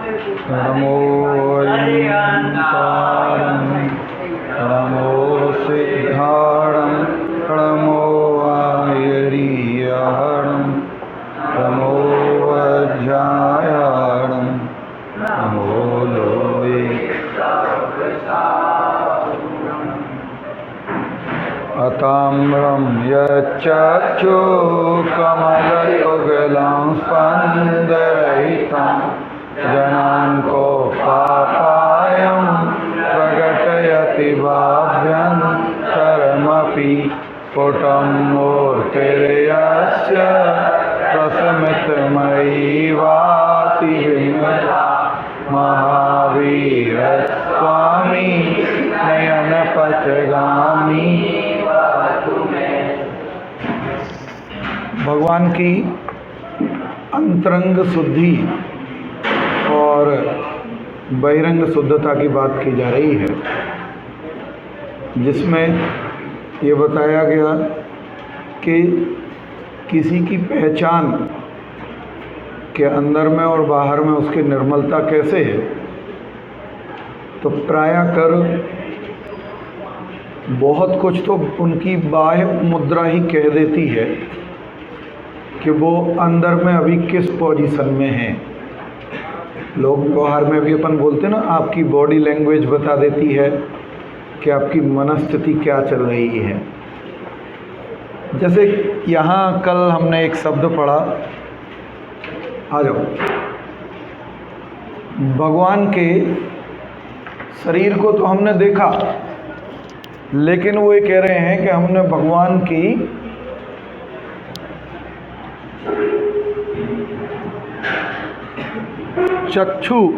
नमो वैयंतारं नमो सिद्धारं नमो आयरीयहरं नमो वज्रायहरं नमो लोये अताम्रं यच्चक्षुकमलयुगलं स्पन्दरहितं जनाङ्कोपापायं प्रकटयति भाव्यन्तरमपि स्फुटं मूर्तिर्यस्य प्रशमितमयी वाति विमला महावीरस्वामी नयनपथगामी। भगवान की अंतरंग शुद्धि और बहिरंग शुद्धता की बात की जा रही है, जिसमें ये बताया गया कि किसी की पहचान के अंदर में और बाहर में उसकी निर्मलता कैसे है। तो प्रायः कर बहुत कुछ तो उनकी बाह्य मुद्रा ही कह देती है कि वो अंदर में अभी किस पोजीशन में हैं। लोग व्यवहार में भी अपन बोलते हैं ना, आपकी बॉडी लैंग्वेज बता देती है कि आपकी मनस्थिति क्या चल रही है। जैसे यहाँ कल हमने एक शब्द पढ़ा, आ जाओ, भगवान के शरीर को तो हमने देखा, लेकिन वो ये कह रहे हैं कि हमने भगवान की चक्षु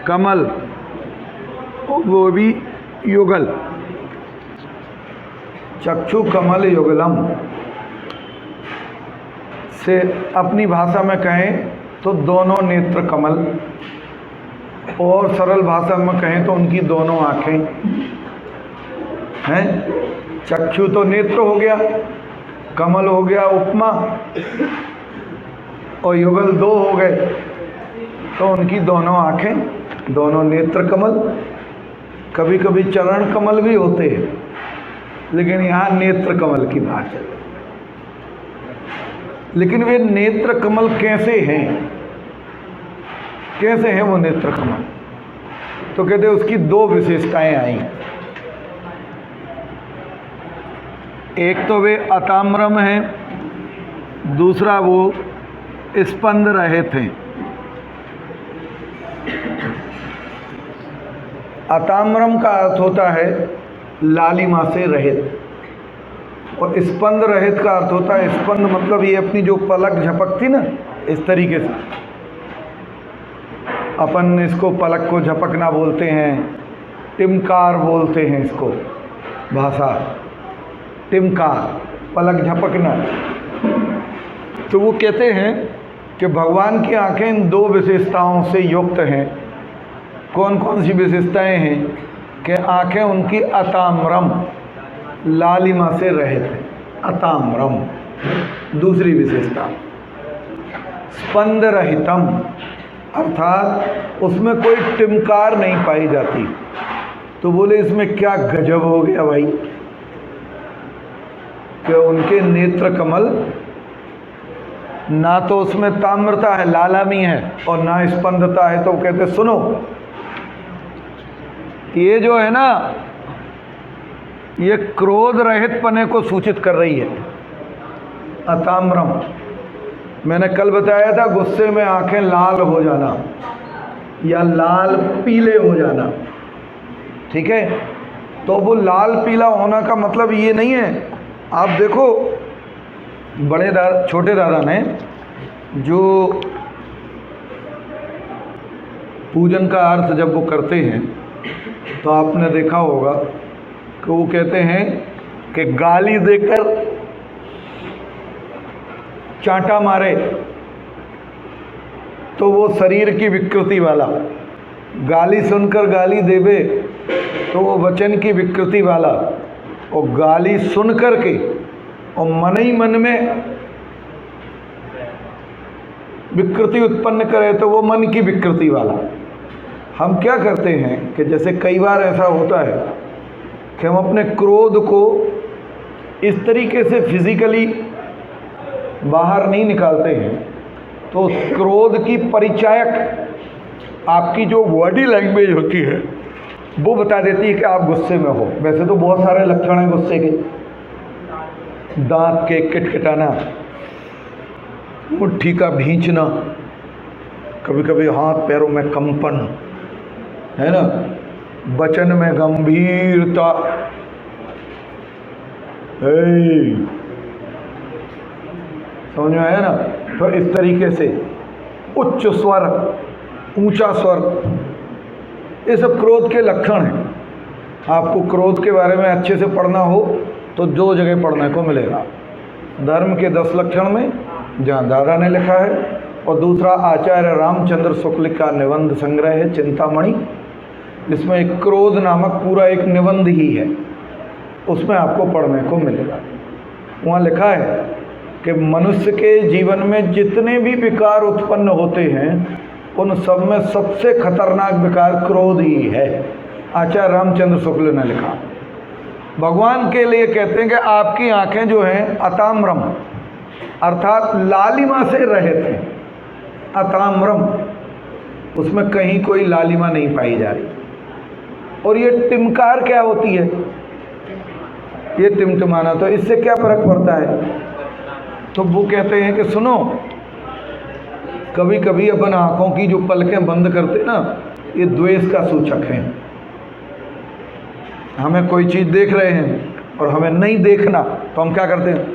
कमल, वो भी युगल, चक्षु कमल युगलम से अपनी भाषा में कहें तो दोनों नेत्र कमल, और सरल भाषा में कहें तो उनकी दोनों आँखें हैं। चक्षु तो नेत्र हो गया, कमल हो गया उपमा, और युगल दो हो गए तो उनकी दोनों आँखें, दोनों नेत्र कमल। कभी कभी चरण कमल भी होते हैं, लेकिन यहाँ नेत्र कमल की बात चल रही। लेकिन वे नेत्र कमल कैसे हैं, कैसे हैं वो नेत्र कमल? तो कहते हैं उसकी दो विशेषताएं आई। एक तो वे अताम्रम हैं, दूसरा वो स्पंद रहित हैं। अताम्रम का अर्थ होता है लालिमा से रहित, और स्पंद रहित का अर्थ होता है, स्पंद मतलब ये अपनी जो पलक झपकती ना, इस तरीके से अपन इसको पलक को झपकना बोलते हैं, टिमकार बोलते हैं इसको, भाषा टिमकार, पलक झपकना। तो वो कहते हैं कि भगवान की आंखें इन दो विशेषताओं से युक्त हैं। कौन कौन सी विशेषताएं हैं? कि आंखें उनकी अताम्रम, लालिमा से रहित हैं, अताम्रम। दूसरी विशेषता स्पंद रहितम, अर्थात उसमें कोई टिमकार नहीं पाई जाती। तो बोले इसमें क्या गजब हो गया भाई, कि उनके नेत्र कमल ना तो उसमें ताम्रता है, लालामी है, और ना स्पंदता है। तो कहते सुनो, ये जो है ना, ये क्रोध रहित पने को सूचित कर रही है, अताम्रम। मैंने कल बताया था गुस्से में आंखें लाल हो जाना या लाल पीले हो जाना, ठीक है? तो वो लाल पीला होना का मतलब ये नहीं है। आप देखो, बड़े दादा, छोटे दादा ने जो पूजन का अर्थ जब वो करते हैं तो आपने देखा होगा कि वो कहते हैं कि गाली देकर चांटा मारे तो वो शरीर की विकृति वाला, गाली सुनकर गाली देवे तो वो वचन की विकृति वाला, और गाली सुन कर के और मन ही मन में विकृति उत्पन्न करे तो वो मन की विकृति वाला। हम क्या करते हैं कि जैसे कई बार ऐसा होता है कि हम अपने क्रोध को इस तरीके से फिजिकली बाहर नहीं निकालते हैं, तो उस क्रोध की परिचायक आपकी जो बॉडी लैंग्वेज होती है वो बता देती है कि आप गुस्से में हो। वैसे तो बहुत सारे लक्षण हैं गुस्से के, दांत के किटकिटाना, मुट्ठी का भींचना, कभी कभी हाथ पैरों में कंपन, है ना, वचन में गंभीरता, समझ में आया ना। तो इस तरीके से उच्च स्वर, ऊंचा स्वर, ये सब क्रोध के लक्षण हैं। आपको क्रोध के बारे में अच्छे से पढ़ना हो तो 2 जगह पढ़ने को मिलेगा, धर्म के 10 लक्षण में जहाँ दादा ने लिखा है, और दूसरा आचार्य रामचंद्र शुक्ल का निबंध संग्रह है चिंतामणि, जिसमें एक क्रोध नामक पूरा एक निबंध ही है, उसमें आपको पढ़ने को मिलेगा। वहाँ लिखा है कि मनुष्य के जीवन में जितने भी विकार उत्पन्न होते हैं उन सब में सबसे खतरनाक विकार क्रोध ही है। आचार्य रामचंद्र शुक्ल ने लिखा। भगवान के लिए कहते हैं कि आपकी आंखें जो हैं अताम्रम, अर्थात लालिमा से रहित हैं। अताम्रम, उसमें कहीं कोई लालिमा नहीं पाई जा रही। और ये टिमकार क्या होती है, ये टिमटिमाना, तो इससे क्या फर्क पड़ता है? तो वो कहते हैं कि सुनो, कभी कभी अपन आंखों की जो पलकें बंद करते ना, ये द्वेष का सूचक है। हमें कोई चीज़ देख रहे हैं और हमें नहीं देखना, तो हम क्या करते हैं?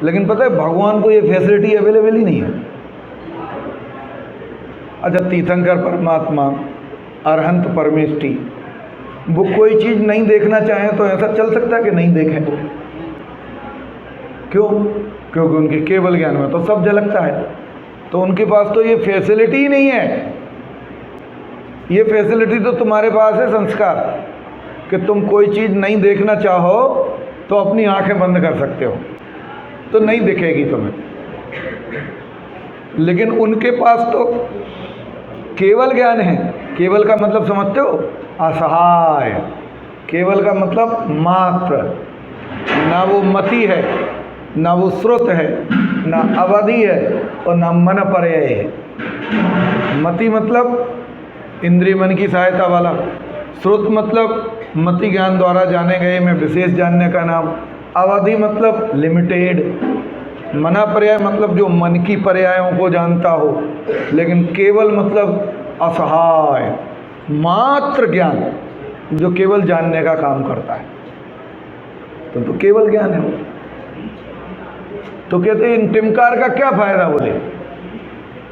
लेकिन पता है भगवान को ये फैसिलिटी अवेलेबल ही नहीं है। अच्छा, तीर्थंकर परमात्मा, अरहंत परमेष्टि, वो कोई चीज़ नहीं देखना चाहें तो ऐसा चल सकता है कि नहीं देखें? क्यों? क्योंकि उनके केवल ज्ञान में तो सब झलकता है। तो उनके पास तो ये फैसिलिटी ही नहीं है। ये फैसिलिटी तो तुम्हारे पास है संस्कार, कि तुम कोई चीज़ नहीं देखना चाहो तो अपनी आंखें बंद कर सकते हो, तो नहीं दिखेगी तुम्हें। लेकिन उनके पास तो केवल ज्ञान है। केवल का मतलब समझते हो? असहाय। केवल का मतलब मात्र, ना वो मति है, ना वो श्रुत है, ना अवधि है, और ना मन पर्याय है। मति मतलब इंद्रिय मन की सहायता वाला, श्रुत मतलब मति ज्ञान द्वारा जाने गए में विशेष जानने का नाम, अवधि मतलब लिमिटेड, मना पर्याय मतलब जो मन की पर्यायों को जानता हो, लेकिन केवल मतलब असहाय, मात्र ज्ञान जो केवल जानने का काम करता है, तो केवल ज्ञान है वो। तो कहते हैं इन टिमकार का क्या फायदा?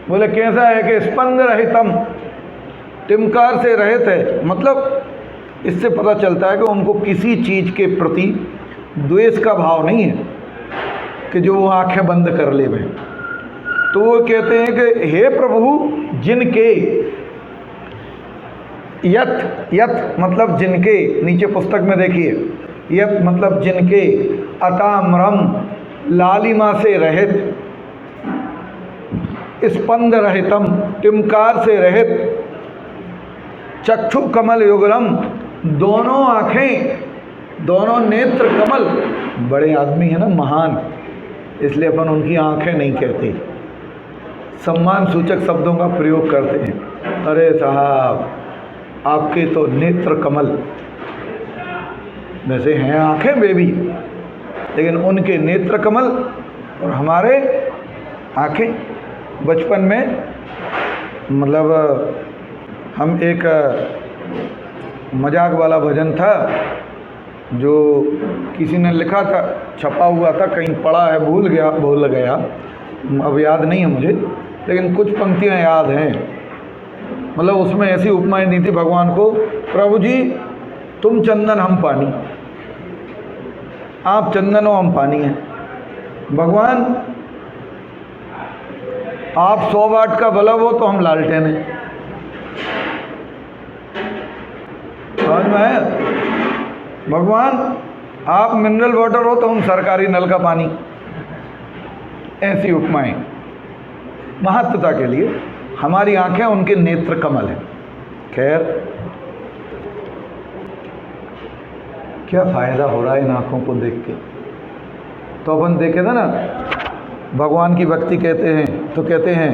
बोले कैसा है कि स्पंद रहितम, टिमकार से रहित है। मतलब इससे पता चलता है कि उनको किसी चीज़ के प्रति द्वेष का भाव नहीं है कि जो वो आंखें बंद कर ले में। तो वो कहते हैं कि हे प्रभु, जिनके यत, यत मतलब जिनके, नीचे पुस्तक में देखिए, यत मतलब जिनके, अताम्रम लालिमा से रहित, स्पंद रहितम टिमकार से रहित, चक्षु कमल युगलम, दोनों आँखें, दोनों नेत्र कमल, बड़े आदमी है ना, महान, इसलिए अपन उनकी आंखें नहीं कहते, सम्मान सूचक शब्दों का प्रयोग करते हैं। अरे साहब, आपके तो नेत्र कमल, वैसे हैं आंखें बेबी, लेकिन उनके नेत्र कमल और हमारे आंखें। बचपन में मतलब हम एक मजाक वाला भजन था जो किसी ने लिखा था, छपा हुआ था, कहीं पढ़ा है, भूल गया, अब याद नहीं है मुझे, लेकिन कुछ पंक्तियाँ याद हैं। मतलब उसमें ऐसी उपमाएं दी थी भगवान को, प्रभु जी तुम चंदन हम पानी, आप चंदन हो हम पानी हैं। भगवान आप 100 वाट का बल्ब हो तो हम लालटेन हैं। समझ में आया? भगवान आप मिनरल वाटर हो तो हम सरकारी नल का पानी। ऐसी उपमाएं महत्वता के लिए। हमारी आंखें उनके नेत्र कमल हैं। खैर, क्या फायदा हो रहा है इन आंखों को देख के? तो अपन देखे था ना, भगवान की भक्ति कहते हैं तो कहते हैं,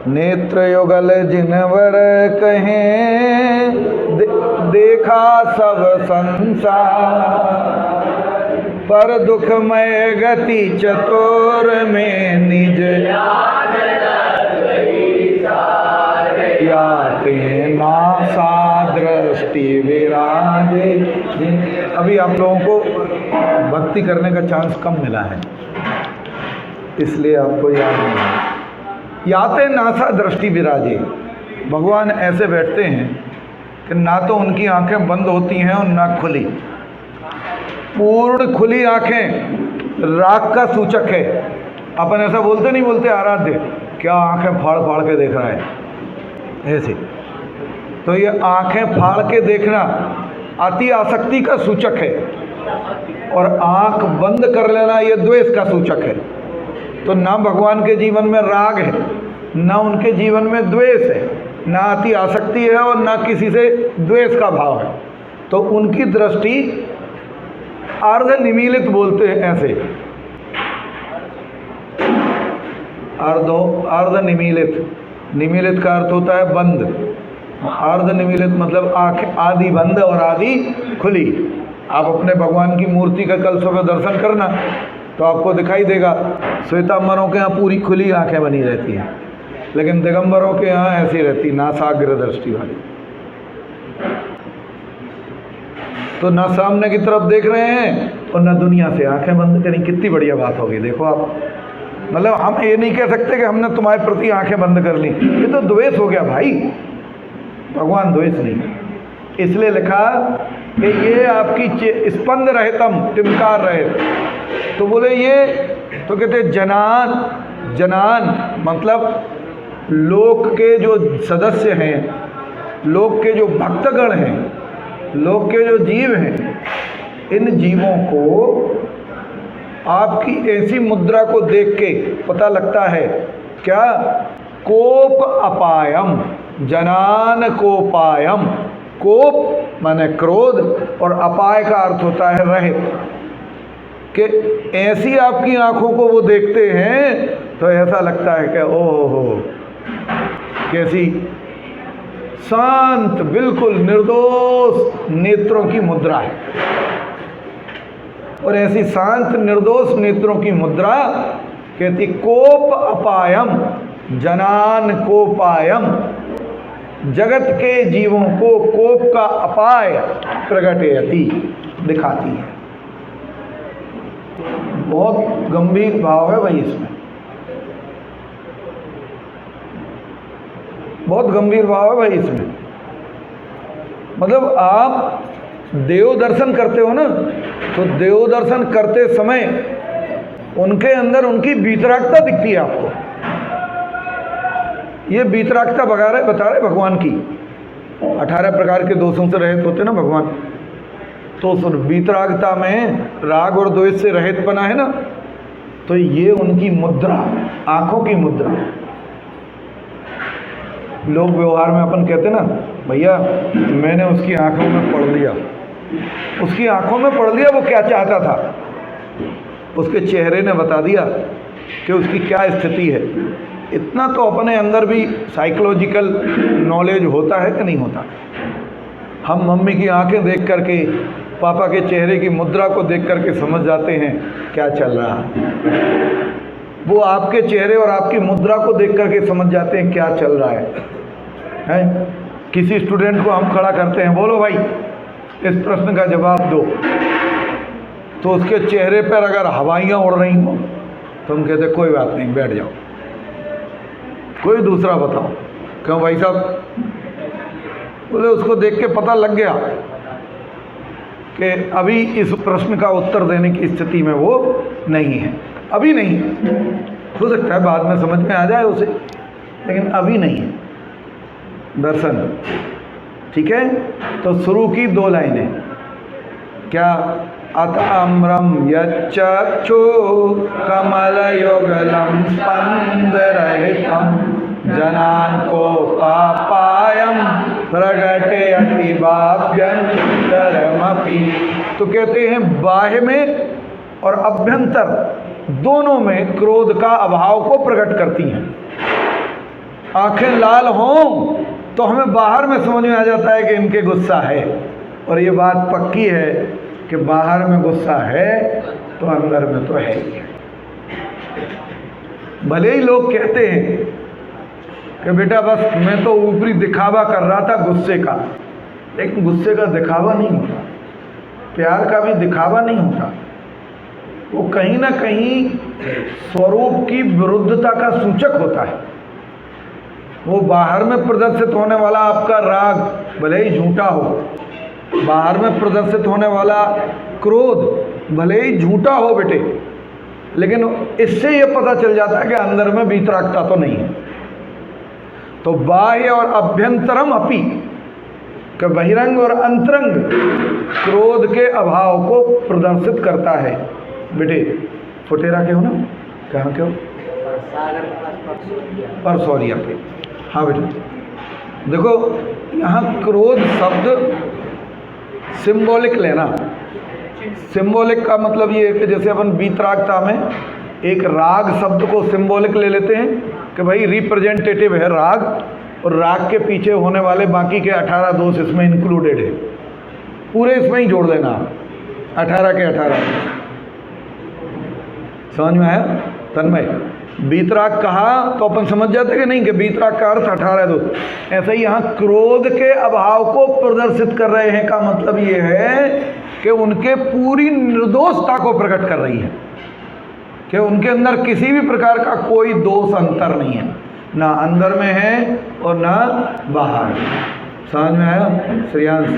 नेत्र युगल जिनवर कहें देखा सब संसार, पर दुखमय गति चतुर में निज याते नासा दृष्टि विराजे। अभी आप लोगों को भक्ति करने का चांस कम मिला है, इसलिए आपको याद नहीं है। याते नासा दृष्टि विराजे, भगवान ऐसे बैठते हैं कि ना तो उनकी आंखें बंद होती हैं और ना खुली। पूर्ण खुली आंखें राग का सूचक है। अपन ऐसा बोलते नहीं बोलते आराध्य, क्या आंखें फाड़ फाड़ के देख रहा है ऐसे। तो ये आंखें फाड़ के देखना अति आसक्ति का सूचक है, और आंख बंद कर लेना ये द्वेष का सूचक है। तो ना भगवान के जीवन में राग है, ना उनके जीवन में द्वेष है, ना अति आसक्ति है और ना किसी से द्वेष का भाव है। तो उनकी दृष्टि अर्ध निमीलित बोलते हैं ऐसे, अर्ध निमीलित। निमीलित का अर्थ होता है बंद, अर्ध निमीलित मतलब आँख आधी बंद और आधी खुली। आप अपने भगवान की मूर्ति का कल सुबह दर्शन करना तो आपको दिखाई देगा, श्वेतांबरों के यहाँ पूरी खुली आंखें बनी रहती हैं, लेकिन दिगंबरों के यहाँ ऐसी रहती नासाग्र दृष्टि वाली। तो न सामने की तरफ देख रहे हैं और न दुनिया से आंखें बंद करी। कितनी बढ़िया बात होगी, देखो आप। मतलब हम ये नहीं कह सकते कि हमने तुम्हारे प्रति आंखें बंद कर ली, ये तो द्वेष हो गया भाई। भगवान द्वेष नहीं, इसलिए लिखा कि ये आपकी स्पंद रहितम टिमकार रहित। तो बोले ये तो कहते जनान, जनान मतलब लोक के जो सदस्य हैं, लोक के जो भक्तगण हैं, लोक के जो जीव हैं, इन जीवों को आपकी ऐसी मुद्रा को देख के पता लगता है क्या, कोप अपायम, जनान कोपायम। कोप माने क्रोध और अपाय का अर्थ होता है रहित। कि ऐसी आपकी आंखों को वो देखते हैं तो ऐसा लगता है कि ओहो कैसी शांत बिल्कुल निर्दोष नेत्रों की मुद्रा है। और ऐसी शांत निर्दोष नेत्रों की मुद्रा कहती कोप अपायम, जनान कोपायम। जगत के जीवों को कोप का अपाय प्रगटयति, दिखाती है। बहुत गंभीर भाव है भाई इसमें, बहुत गंभीर भाव है भाई इसमें। मतलब आप देव दर्शन करते हो ना, तो देव दर्शन करते समय उनके अंदर उनकी वीतरागता दिखती है आपको। ये वीतरागता बता रहे भगवान की। 18 प्रकार के दोषों से रहित होते ना भगवान, तो उस वीतरागता में राग और द्वेष से रहित बना है ना, तो ये उनकी मुद्रा, आंखों की मुद्रा। लोग व्यवहार में अपन कहते ना, भैया मैंने उसकी आंखों में पढ़ लिया, उसकी आंखों में पढ़ लिया वो क्या चाहता था, उसके चेहरे ने बता दिया कि उसकी क्या स्थिति है। इतना तो अपने अंदर भी साइकोलॉजिकल नॉलेज होता है कि नहीं होता। हम मम्मी की आंखें देख करके, पापा के चेहरे की मुद्रा को देख करके समझ जाते हैं क्या चल रहा है। वो आपके चेहरे और आपकी मुद्रा को देख करके समझ जाते हैं क्या चल रहा है? किसी स्टूडेंट को हम खड़ा करते हैं, बोलो भाई इस प्रश्न का जवाब दो, तो उसके चेहरे पर अगर हवाइयाँ उड़ रही हो तो हम कहते कोई बात नहीं, बैठ जाओ, कोई दूसरा बताओ। क्यों भाई साहब? बोले उसको देख के पता लग गया कि अभी इस प्रश्न का उत्तर देने की स्थिति में वो नहीं है, अभी नहीं है। हो सकता है बाद में समझ में आ जाए उसे, लेकिन अभी नहीं है। दर्शन ठीक है। तो शुरू की 2 लाइनें क्या, अताम्रम यच्चक्षु कमलयुगलं स्पन्दरहितं जनान् कोपापायं प्रगटयति बाभ्यन्तरमपि। तो कहते हैं बाह्य में और अभ्यंतर दोनों में क्रोध का अभाव को प्रकट करती हैं। आंखें लाल हों तो हमें बाहर में समझ में आ जाता है कि इनके गुस्सा है, और ये बात पक्की है कि बाहर में गुस्सा है तो अंदर में तो है ही। भले ही लोग कहते हैं कि बेटा बस मैं तो ऊपरी दिखावा कर रहा था गुस्से का, लेकिन गुस्से का दिखावा नहीं होता, प्यार का भी दिखावा नहीं होता। वो कहीं ना कहीं स्वरूप की विरुद्धता का सूचक होता है। वो बाहर में प्रदर्शित होने वाला आपका राग भले ही झूठा हो, बाहर में प्रदर्शित होने वाला क्रोध भले ही झूठा हो बेटे, लेकिन इससे ये पता चल जाता है कि अंदर में वीतरागता तो नहीं है। तो बाह्य और अभ्यंतरम अपि कि बहिरंग और अंतरंग क्रोध के अभाव को प्रदर्शित करता है। बेटे फुटेरा के हो ना, कहाँ के हो? परसौरिया के। हाँ बेटे देखो, यहाँ क्रोध शब्द सिंबॉलिक लेना। सिंबॉलिक का मतलब ये है कि जैसे अपन वीतरागता में एक राग शब्द को सिंबॉलिक ले लेते हैं कि भाई रिप्रेजेंटेटिव है राग, और राग के पीछे होने वाले बाकी के 18 दोष इसमें इंक्लूडेड है, पूरे इसमें ही जोड़ देना 18 के 18। समझ में आया तन्मय? वीतराग कहा तो अपन समझ जाते कि नहीं कि वीतराग का अर्थ 18 दोष। ऐसे ही यहाँ क्रोध के अभाव को प्रदर्शित कर रहे हैं का मतलब ये है कि उनके पूरी निर्दोषता को प्रकट कर रही है, कि उनके अंदर किसी भी प्रकार का कोई दोष अंतर नहीं है, ना अंदर में है और ना बाहर। समझ में आया श्रेयांश?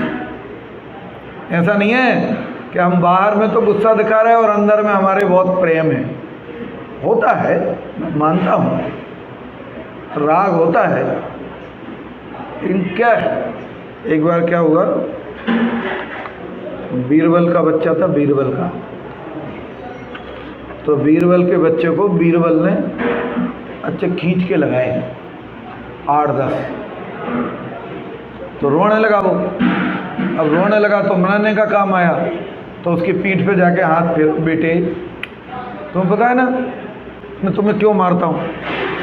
ऐसा नहीं है कि हम बाहर में तो गुस्सा दिखा रहे हैं और अंदर में हमारे बहुत प्रेम है। होता है, मैं मानता हूँ, राग होता है, लेकिन क्या है, एक बार क्या हुआ, बीरबल का बच्चा था, बीरबल का, तो बीरबल के बच्चे को बीरबल ने अच्छे खींच के लगाए 8-10, तो रोने लगा वो। अब रोने लगा तो मनाने का काम आया, तो उसकी पीठ पे जाके हाथ फेर, बेटे तुम्हें पता है ना मैं तुम्हें क्यों मारता हूँ?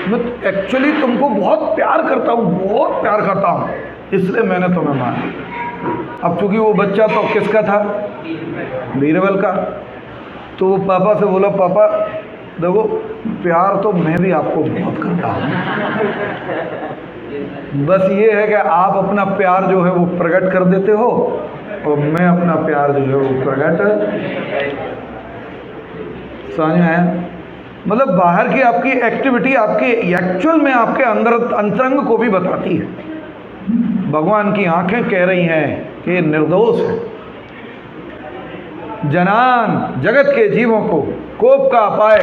मैं एक्चुअली तुमको बहुत प्यार करता हूँ, बहुत प्यार करता हूँ, इसलिए मैंने तुम्हें मारा। अब चूंकि वो बच्चा तो किसका था? बीरबल का। तो वो पापा से बोला, पापा देखो प्यार तो मैं भी आपको बहुत करता हूँ, बस ये है कि आप अपना प्यार जो है वो प्रकट कर देते हो और मैं अपना प्यार जो है वो प्रकट। समझ में आया? मतलब बाहर की आपकी एक्टिविटी आपके एक्चुअल में आपके अंदर अंतरंग को भी बताती है। भगवान की आंखें कह रही हैं कि निर्दोष है। जनान जगत के जीवों को कोप का अपाय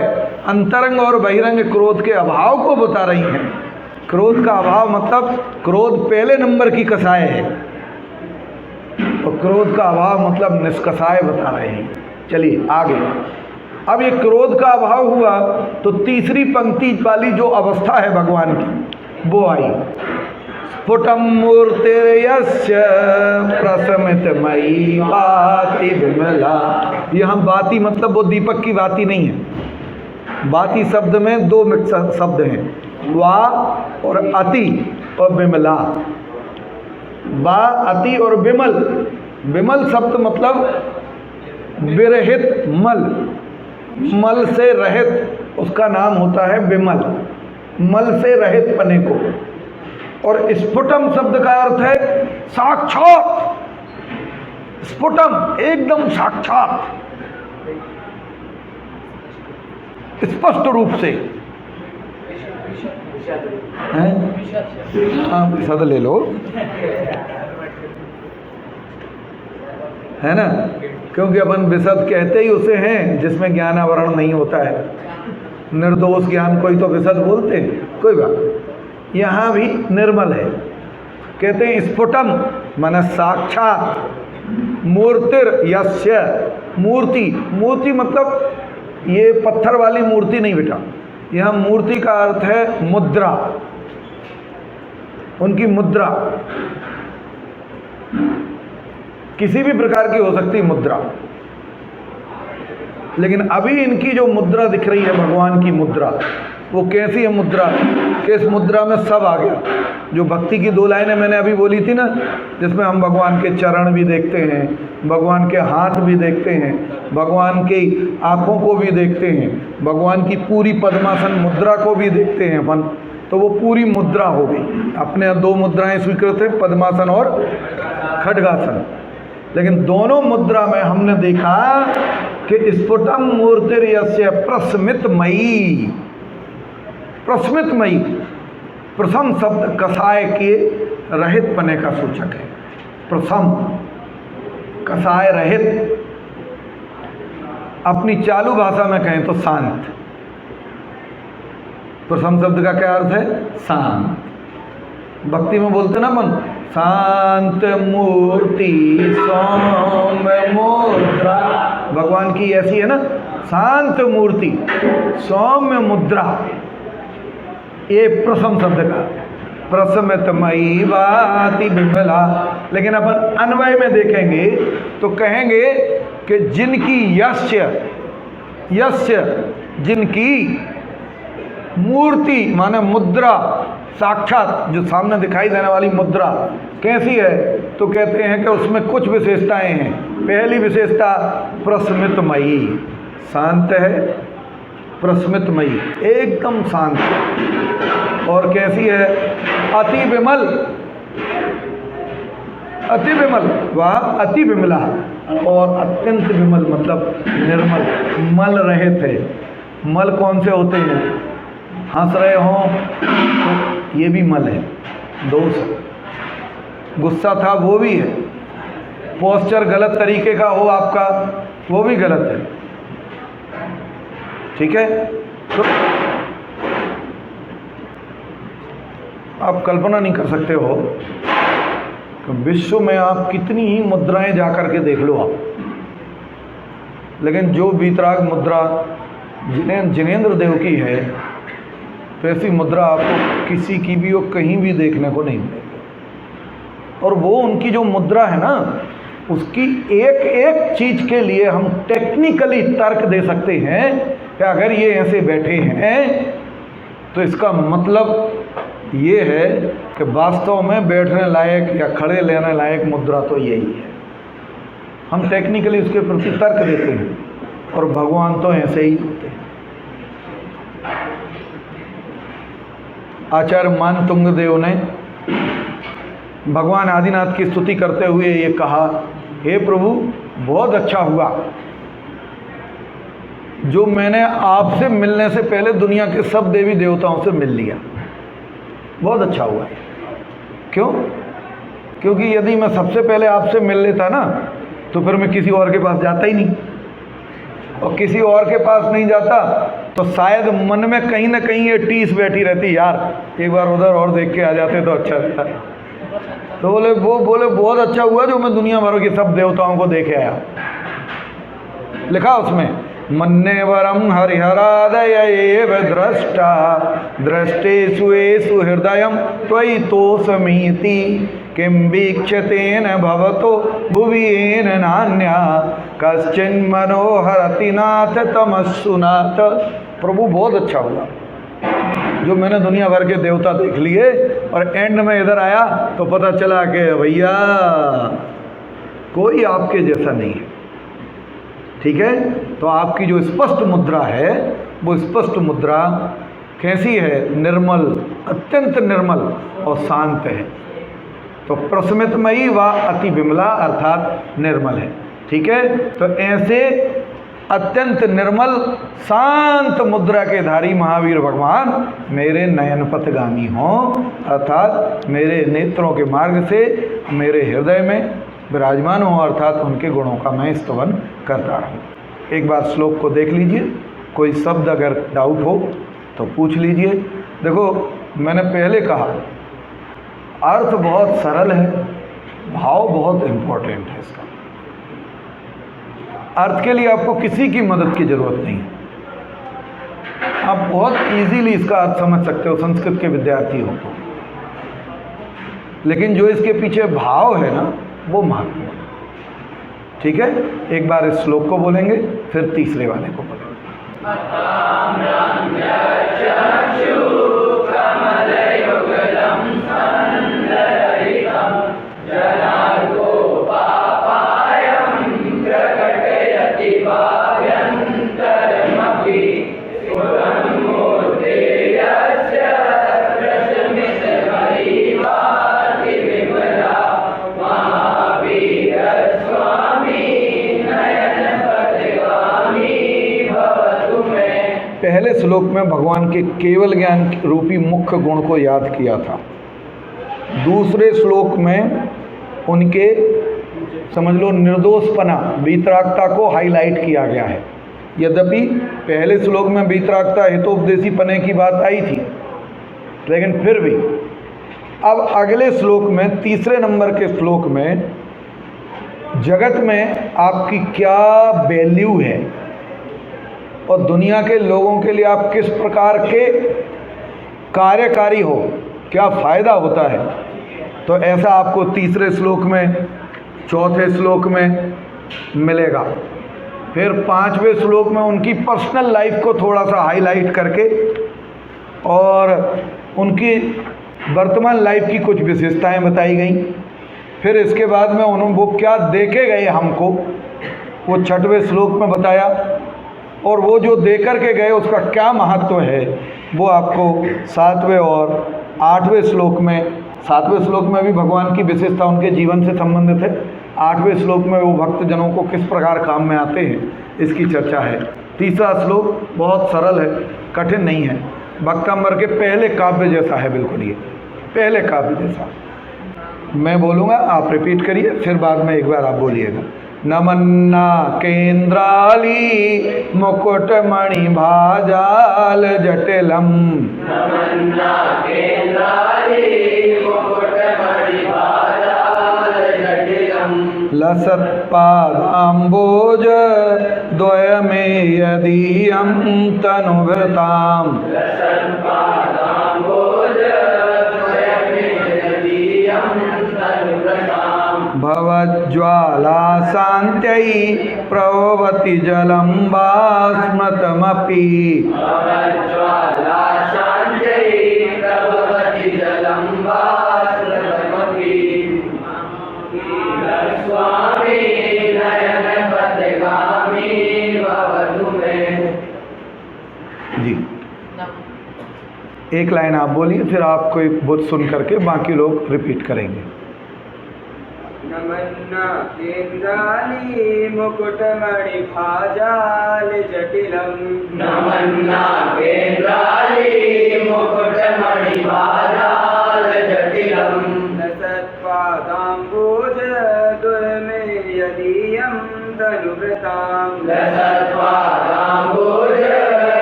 अंतरंग और बहिरंग क्रोध के अभाव को बता रही हैं। क्रोध का अभाव मतलब क्रोध पहले नंबर की कसाय है, और क्रोध का अभाव मतलब निष्कसाय बता रहे हैं। चलिए आगे। अब ये क्रोध का अभाव हुआ तो तीसरी पंक्ति वाली जो अवस्था है भगवान की वो आई। स्फुटम मूर्तिर्यस्य प्रशमितमयी बाति विमला। यहाँ बाती मतलब वो दीपक की बाती नहीं है। बाती शब्द में दो मिक्स शब्द हैं, वा और अति और विमला। वा अति और विमल। विमल शब्द मतलब विरहित मल, मल से रहित, उसका नाम होता है विमल, मल से रहित पने को। और स्फुटम शब्द का अर्थ है साक्षात। स्फुटम एकदम साक्षात, स्पष्ट रूप से। हाँ विशद ले लो, है ना, क्योंकि अपन विशद कहते ही उसे हैं जिसमें ज्ञानावरण नहीं होता है। निर्दोष ज्ञान कोई तो विशद बोलते हैं, कोई बात। यहाँ भी निर्मल है। कहते हैं स्फुटम मन साक्षात, मूर्तिर यस्य, मूर्ति, मूर्ति मतलब ये पत्थर वाली मूर्ति नहीं बेटा, यहाँ मूर्ति का अर्थ है मुद्रा, उनकी मुद्रा किसी भी प्रकार की हो सकती मुद्रा, लेकिन अभी इनकी जो मुद्रा दिख रही है भगवान की मुद्रा, वो कैसी है मुद्रा कि इस मुद्रा में सब आ गया। जो भक्ति की 2 लाइनें मैंने अभी बोली थी ना, जिसमें हम भगवान के चरण भी देखते हैं, भगवान के हाथ भी देखते हैं, भगवान की आँखों को भी देखते हैं, भगवान की पूरी पद्मासन मुद्रा को भी देखते हैं अपन, तो वो पूरी मुद्रा हो गई। अपने 2 मुद्राएं स्वीकृत हैं, पद्मासन और खड्गासन, लेकिन दोनों मुद्रा में हमने देखा कि स्फुटम मूर्तिर्यस्य प्रस्मितमयी, प्रस्मितमयी, प्रथम शब्द कसाय के रहित पने का सूचक है। प्रथम कसाय रहित, अपनी चालू भाषा में कहें तो शांत। प्रथम शब्द का क्या अर्थ है? शांत। भक्ति में बोलते ना मन, शांत मूर्ति सौम्य मुद्रा, भगवान की ऐसी है ना, शांत मूर्ति सौम्य मुद्रा, ये प्रथम शब्द का प्रस्मितमयी वाति बिमला। लेकिन अपन अन्वय में देखेंगे तो कहेंगे कि जिनकी यस्य, यस्य जिनकी मूर्ति माने मुद्रा, साक्षात जो सामने दिखाई देने वाली मुद्रा कैसी है, तो कहते हैं कि उसमें कुछ विशेषताएं हैं। पहली विशेषता प्रस्मितमयी, शांत है, प्रस्मितमयी एकदम शांत। और कैसी है? अति विमल, अति विमल, वह अति विमला और अत्यंत विमल मतलब निर्मल, मल रहित है। मल कौन से होते हैं? हंस रहे हों तो ये भी मल है, दोष। गुस्सा था वो भी है, पोस्चर गलत तरीके का हो आपका वो भी गलत है, ठीक है। तो आप कल्पना नहीं कर सकते हो कि विश्व में आप कितनी ही मुद्राएं जाकर के देख लो आप, लेकिन जो वीतराग मुद्रा जिनेंद्र देव की है, तो ऐसी मुद्रा आपको किसी की भी और कहीं भी देखने को नहीं मिलेगी। और वो उनकी जो मुद्रा है ना, उसकी एक एक चीज के लिए हम टेक्निकली तर्क दे सकते हैं कि अगर ये ऐसे बैठे हैं तो इसका मतलब ये है कि वास्तव में बैठने लायक या खड़े लेने लायक मुद्रा तो यही है। हम टेक्निकली उसके प्रति तर्क देते हैं, और भगवान तो ऐसे ही होते हैं। आचार्य मान तुंगदेव ने भगवान आदिनाथ की स्तुति करते हुए ये कहा, हे प्रभु बहुत अच्छा हुआ जो मैंने आपसे मिलने से पहले दुनिया के सब देवी देवताओं से मिल लिया, बहुत अच्छा हुआ है। क्यों? क्योंकि यदि मैं सबसे पहले आपसे मिल लेता ना, तो फिर मैं किसी और के पास जाता ही नहीं, और किसी और के पास नहीं जाता तो शायद मन में कहीं ना कहीं ये टीस बैठी रहती, यार एक बार उधर और देख के आ जाते तो अच्छा रहता। तो बोले बहुत अच्छा हुआ जो मैं दुनिया भर के सब देवताओं को देखे आया। लिखा उसमें, मन्नेवरम हरिहरादय एव द्रष्टा दृष्टेषु येषु हृदयं त्वयि तोषमीति किं वीक्षतेन भवतो भुवि येन नान्या कश्चिन् मनोहरति नाथ तमस्सुनाथ। प्रभु बहुत अच्छा हुआ जो मैंने दुनिया भर के देवता देख लिए, और एंड में इधर आया तो पता चला कि भैया कोई आपके जैसा नहीं है, ठीक है। तो आपकी जो स्पष्ट मुद्रा है वो स्पष्ट मुद्रा कैसी है? निर्मल, अत्यंत निर्मल और शांत है। तो प्रस्मितमयी व अति विमला अर्थात निर्मल है, ठीक है। तो ऐसे अत्यंत निर्मल शांत मुद्रा के धारी महावीर भगवान मेरे नयन पथगामी हों, अर्थात मेरे नेत्रों के मार्ग से मेरे हृदय में विराजमान हों, अर्थात उनके गुणों का मैं स्तवन करता रहूँ। एक बार श्लोक को देख लीजिए, कोई शब्द अगर डाउट हो तो पूछ लीजिए। देखो मैंने पहले कहा अर्थ बहुत सरल है, भाव बहुत इम्पोर्टेंट है इसका। अर्थ के लिए आपको किसी की मदद की जरूरत नहीं है। आप बहुत इजीली इसका अर्थ समझ सकते हो संस्कृत के विद्यार्थी हो तो, लेकिन जो इसके पीछे भाव है ना वो महत्वपूर्ण है। ठीक है, एक बार इस श्लोक को बोलेंगे, फिर तीसरे वाले को बोलेंगे। पहले श्लोक में भगवान के केवल ज्ञान रूपी मुख्य गुण को याद किया था। दूसरे श्लोक में उनके समझ लो निर्दोषपना, वीतरागता को हाईलाइट किया गया है। यद्यपि पहले श्लोक में वीतरागता हितोपदेशी पने की बात आई थी, लेकिन फिर भी अब अगले श्लोक में, तीसरे नंबर के श्लोक में, जगत में आपकी क्या वैल्यू है और दुनिया के लोगों के लिए आप किस प्रकार के कार्यकारी हो, क्या फ़ायदा होता है, तो ऐसा आपको तीसरे श्लोक में, चौथे श्लोक में मिलेगा। फिर पांचवें श्लोक में उनकी पर्सनल लाइफ को थोड़ा सा हाईलाइट करके और उनकी वर्तमान लाइफ की कुछ विशेषताएं बताई गई। फिर इसके बाद में उन्होंने वो क्या देके गए हमको, वो छठवें श्लोक में बताया, और वो जो दे कर के गए उसका क्या महत्व है वो आपको सातवें और आठवें श्लोक में, सातवें श्लोक में भी भगवान की विशेषता उनके जीवन से संबंधित है, आठवें श्लोक में वो भक्तजनों को किस प्रकार काम में आते हैं इसकी चर्चा है। तीसरा श्लोक बहुत सरल है, कठिन नहीं है, भक्तांबर के पहले काव्य जैसा है, बिल्कुल ये पहले काव्य जैसा। मैं बोलूँगा, आप रिपीट करिए, फिर बाद में एक बार आप बोलिएगा। नमन्ना केंद्राली मुकुटमणि भाजाल जटिलम, नमन्ना केंद्राली मुकुटमणि भाजाल जटिलम, लसत्पादाम्बोज द्वयमे यदीयं तनुभृताम्, लसत्पादाम्बोज द्वयमे यदीयं तनुभृताम्, भवज्ज्वाला शान्त्यै प्रभवति जलं वा स्मृतमपि, भवज्ज्वाला शान्त्यै प्रभवति जलं वा स्मृतमपि, स्वामी नयन पथगामी भवतु मे। जी, एक लाइन आप बोलिए, फिर आपको एक बुद्ध सुन करके बाकी लोग रिपीट करेंगे। नमन्ना केंद्राली मुकुटमणि भाजाल जटिलम, नमन्ना केंद्राली मुकुटमणि भाजाल जटिलम, लसत्पादाम्बोज द्वयमे यदीयं तनुभृताम्, लसत्पादाम्बोज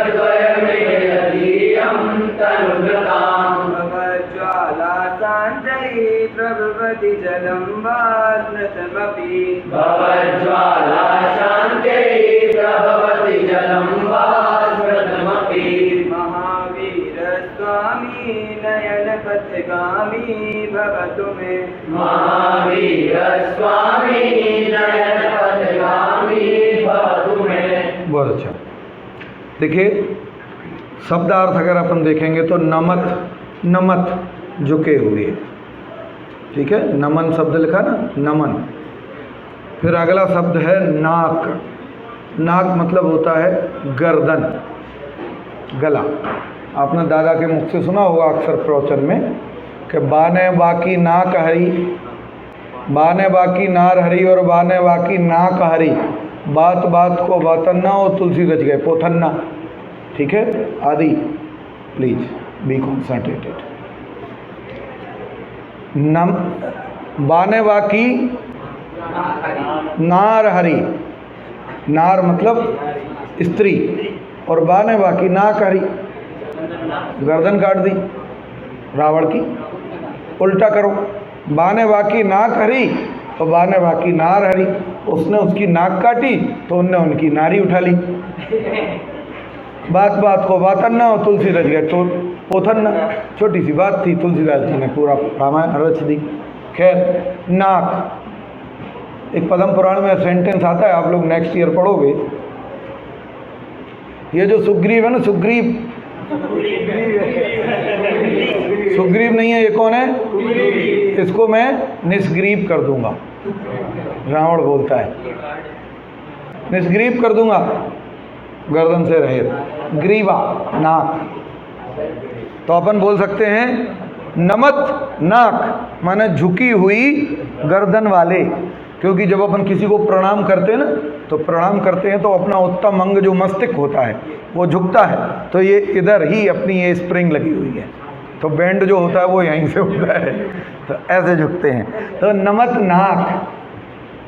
द्वयमे यदीयं तनुभृताम्, भवज्ज्वाला शान्त्यै प्रभवति जलं वा स्मृतमपि, भवज्ज्वाला शान्त्यै प्रभवति जलं वा स्मृतमपि, महावीर स्वामी नयन पथगामी भवतु मे, महावीर स्वामी नयन पथगामी भवतु मे। बहुत अच्छा। देखिए शब्दार्थ अगर अपन देखेंगे तो नमत, नमत झुके हुए, ठीक है, नमन शब्द लिखा ना, नमन। फिर अगला शब्द है नाक, नाक मतलब होता है गर्दन, गला। आपने दादा के मुख से सुना होगा अक्सर प्रवचन में कि बाने बाकी नाक हरी, बाने बाकी नार हरी और बाने बाकी नाक हरी, बात बात को बातन्ना और तुलसी रच गए पोथन्ना, ठीक है, आदि। Please be concentrated. नम बाने बाकी नार हरी, नार मतलब स्त्री, और बाने बाकी नाक हरी, गर्दन काट दी रावण की। उल्टा करो, बाने बाकी नाक हरी और बाने बाकी नार हरी। उसने उसकी नाक काटी तो उनने उनकी नारी उठा ली। बात बात को बातन्ना और तुलसी रच गए तो पोथन्ना। छोटी सी बात थी, तुलसीदास जी ने पूरा रामायण रच दी। खैर, नाक, एक पद्म पुराण में सेंटेंस आता है, आप लोग नेक्स्ट ईयर पढ़ोगे। ये जो सुग्रीव है ना, सुग्रीव नहीं है, ये कौन है? इसको मैं निष्ग्रीव कर दूंगा, रावण बोलता है, निष्ग्रीव कर दूंगा, गर्दन से रहित। ग्रीवा, नाक। तो अपन बोल सकते हैं नमत नाक, माने झुकी हुई गर्दन वाले। क्योंकि जब अपन किसी को प्रणाम करते हैं ना, तो प्रणाम करते हैं तो अपना उत्तम अंग जो मस्तिष्क होता है वो झुकता है, तो ये इधर ही अपनी ये स्प्रिंग लगी हुई है, तो बैंड जो होता है वो यहीं से होता है, तो ऐसे झुकते हैं। तो नमत नाक,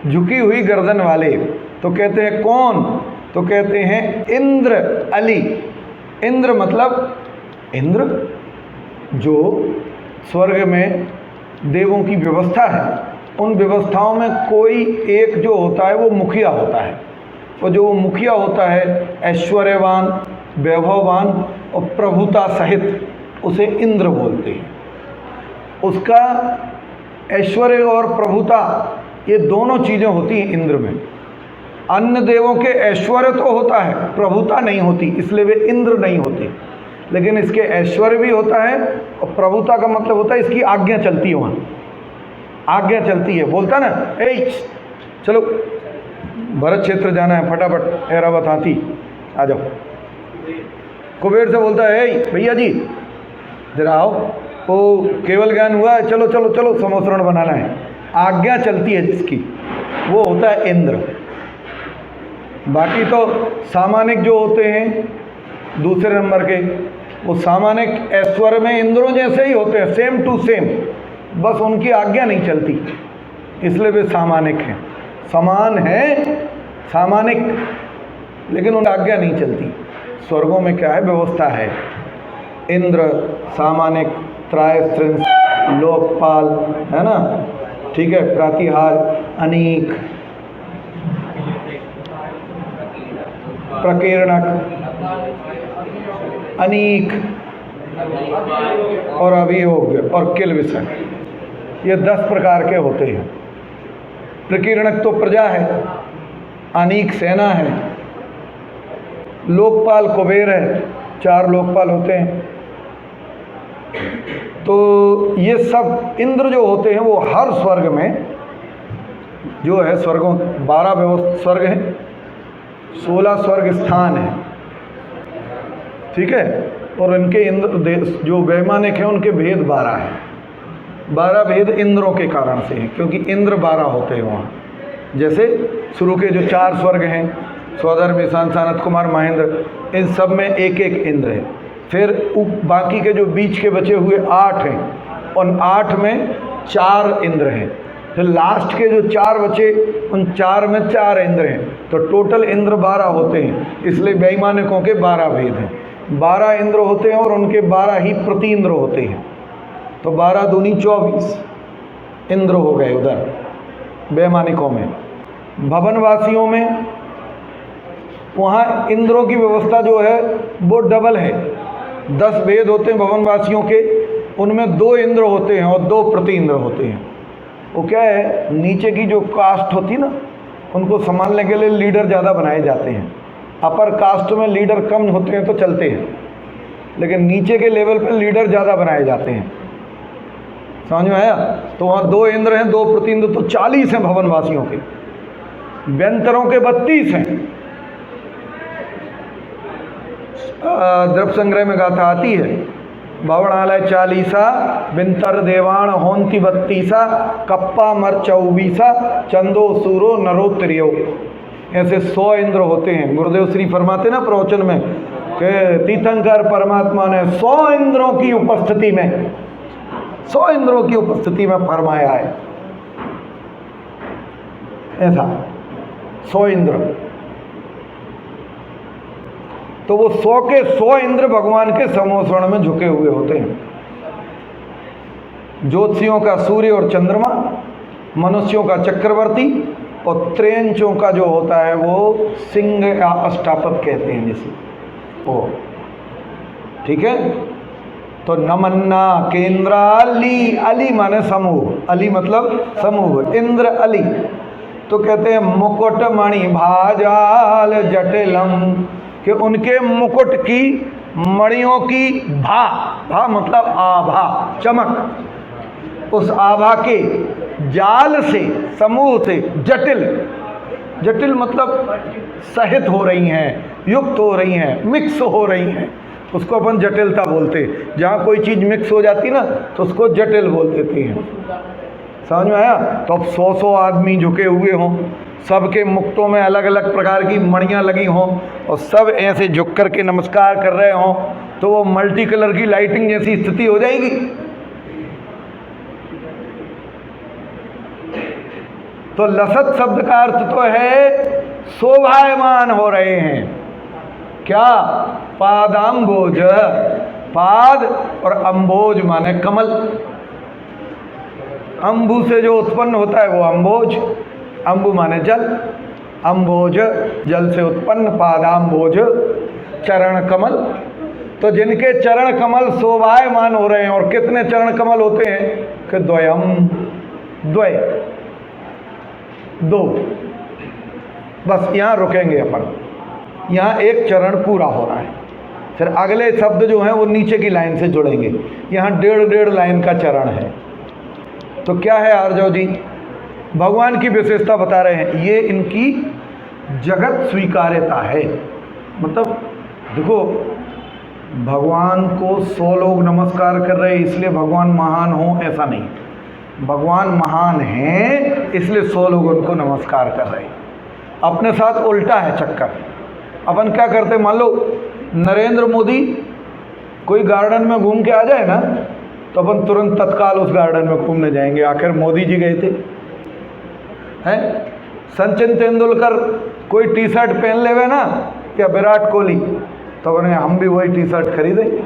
झुकी हुई गर्दन वाले। तो कहते हैं कौन? तो कहते हैं इंद्र अली। इंद्र मतलब इंद्र, जो स्वर्ग में देवों की व्यवस्था है, उन व्यवस्थाओं में कोई एक जो होता है वो मुखिया होता है, और जो वो मुखिया होता है ऐश्वर्यवान, वैभववान और प्रभुता सहित, उसे इंद्र बोलते हैं। उसका ऐश्वर्य और प्रभुता, ये दोनों चीज़ें होती हैं इंद्र में। अन्य देवों के ऐश्वर्य तो होता है, प्रभुता नहीं होती, इसलिए वे इंद्र नहीं होते। लेकिन इसके ऐश्वर्य भी होता है, और प्रभुता का मतलब होता है इसकी आज्ञा चलती है, वहाँ आज्ञा चलती है। बोलता ना, ए चलो भरत क्षेत्र जाना है, फटाफट ऐरावत हाथी आ जाओ। कुबेर से बोलता है, ए भैया जी जरा आओ, वो केवल ज्ञान हुआ है, चलो चलो चलो समोसरण बनाना है। आज्ञा चलती है जिसकी, वो होता है इंद्र। बाकी तो सामानिक जो होते हैं दूसरे नंबर के, वो सामानिक ऐश्वर्य में इंद्रों जैसे ही होते हैं, सेम टू सेम, बस उनकी आज्ञा नहीं चलती, इसलिए वे सामानिक हैं। समान है सामानिक, लेकिन उनकी आज्ञा नहीं चलती। स्वर्गों में क्या है? व्यवस्था है। इंद्र, सामानिक, त्रायस्त्रिंश, लोकपाल, है ना, ठीक है, प्रातिहार, अनीक, प्रकीर्णक, अनीक और अभियोग और किल विषय, ये 10 प्रकार के होते हैं। प्रकीर्णक तो प्रजा है, अनीक सेना है, लोकपाल कुबेर है, 4 लोकपाल होते हैं। तो ये सब इंद्र जो होते हैं वो हर स्वर्ग में जो है, स्वर्गों 12 स्वर्ग हैं, 16 स्वर्ग स्थान है, ठीक है। और इनके इंद्र जो वैमानिक हैं उनके भेद 12 हैं। 12 भेद इंद्रों के कारण से हैं, क्योंकि इंद्र 12 होते हैं वहाँ। जैसे शुरू के जो 4 स्वर्ग हैं, स्वधर्म, ईशान, सानत कुमार, महेंद्र, इन सब में एक एक इंद्र है। फिर बाकी के जो बीच के बचे हुए 8 हैं, उन 8 में 4 इंद्र हैं। फिर लास्ट के जो 4 बचे, उन 4 में 4 इंद्र हैं। तो टोटल इंद्र 12 होते हैं, इसलिए वैमानिकों के 12 भेद हैं। 12 इंद्र होते हैं और उनके 12 ही प्रति इंद्र होते हैं। तो 12 दूनी 24 इंद्र हो गए उधर वैमानिकों में। भवनवासियों में वहाँ इंद्रों की व्यवस्था जो है वो डबल है। 10 भेद होते हैं भवनवासियों के, उनमें 2 इंद्र होते हैं और 2 प्रति इंद्र होते हैं। वो क्या है, नीचे की जो कास्ट होती ना, उनको संभालने के लिए लीडर ज़्यादा बनाए जाते हैं। अपर कास्ट में लीडर कम होते हैं तो चलते हैं, लेकिन नीचे के लेवल पर लीडर ज़्यादा बनाए जाते हैं। समझ में आया? तो वहाँ 2 इंद्र हैं, 2 प्रति इंद्र, तो 40 हैं भवनवासियों के। व्यंतरों के 32 हैं। द्रव्य संग्रह में गाथा आती है, बावणालय 40, विंतर देवाण होंति 32, कप्पा मर 24, चंदो सूरो नरोत्तरियो। ऐसे 100 इंद्र होते हैं। गुरुदेव श्री फरमाते ना प्रवचन में कि तीर्थंकर परमात्मा ने 100 इंद्रों की उपस्थिति में, 100 इंद्रों की उपस्थिति में फरमाया है। ऐसा 100 इंद्र, तो वो 100 के 100 इंद्र भगवान के समोसरण में झुके हुए होते हैं। ज्योतिषियों का सूर्य और चंद्रमा, मनुष्यों का चक्रवर्ती और त्रेंचों का जो होता है वो सिंह या अष्टापद कहते हैं जिसे वो, ठीक है। तो नमन्ना केंद्राली, अली माने समूह, अली मतलब समूह, इंद्र अली। तो कहते हैं मुकुट मणि भाजाल जटिलम, कि उनके मुकुट की मणियों की भा मतलब आभा, चमक, उस आभा के जाल से, समूह से, जटिल, जटिल मतलब सहित हो रही हैं, युक्त हो रही हैं, मिक्स हो रही हैं, उसको अपन जटिलता बोलते। जहाँ कोई चीज़ मिक्स हो जाती ना तो उसको जटिल बोल देते हैं। समझ में आया? तो अब 100 आदमी झुके हुए हों, सबके मुक्तों में अलग अलग प्रकार की मणियाँ लगी हों और सब ऐसे झुक कर के नमस्कार कर रहे हों, तो वो मल्टी कलर की लाइटिंग जैसी स्थिति हो जाएगी। तो लसत शब्द का अर्थ तो है शोभायमान हो रहे हैं। क्या? पादाम्बोज, पाद और अम्बोज माने कमल। अम्बु से जो उत्पन्न होता है वो अम्बोज, अम्बु माने जल, अम्बोज जल से उत्पन्न, पादाम्बोज चरण कमल। तो जिनके चरण कमल शोभायमान हो रहे हैं, और कितने चरण कमल होते हैं कि द्वयम, द्वय, दो। बस यहाँ रुकेंगे अपन, यहाँ एक चरण पूरा हो रहा है, फिर अगले शब्द जो हैं वो नीचे की लाइन से जुड़ेंगे। यहाँ 1.5 लाइन का चरण है। तो क्या है आर्जव जी? भगवान की विशेषता बता रहे हैं, ये इनकी जगत स्वीकार्यता है। मतलब देखो, भगवान को 100 लोग नमस्कार कर रहे हैं इसलिए भगवान महान हो, ऐसा नहीं। भगवान महान हैं इसलिए 100 लोग उनको नमस्कार कर रहे हैं। अपने साथ उल्टा है चक्कर। अपन क्या करते, मान लो नरेंद्र मोदी कोई गार्डन में घूम के आ जाए ना, तो अपन तुरंत तत्काल उस गार्डन में घूमने जाएंगे, आखिर मोदी जी गए थे, हैं। सचिन तेंदुलकर कोई टी शर्ट पहन लेवे ना, या विराट कोहली, तो अपने हम भी वही टी शर्ट खरीदेंगे।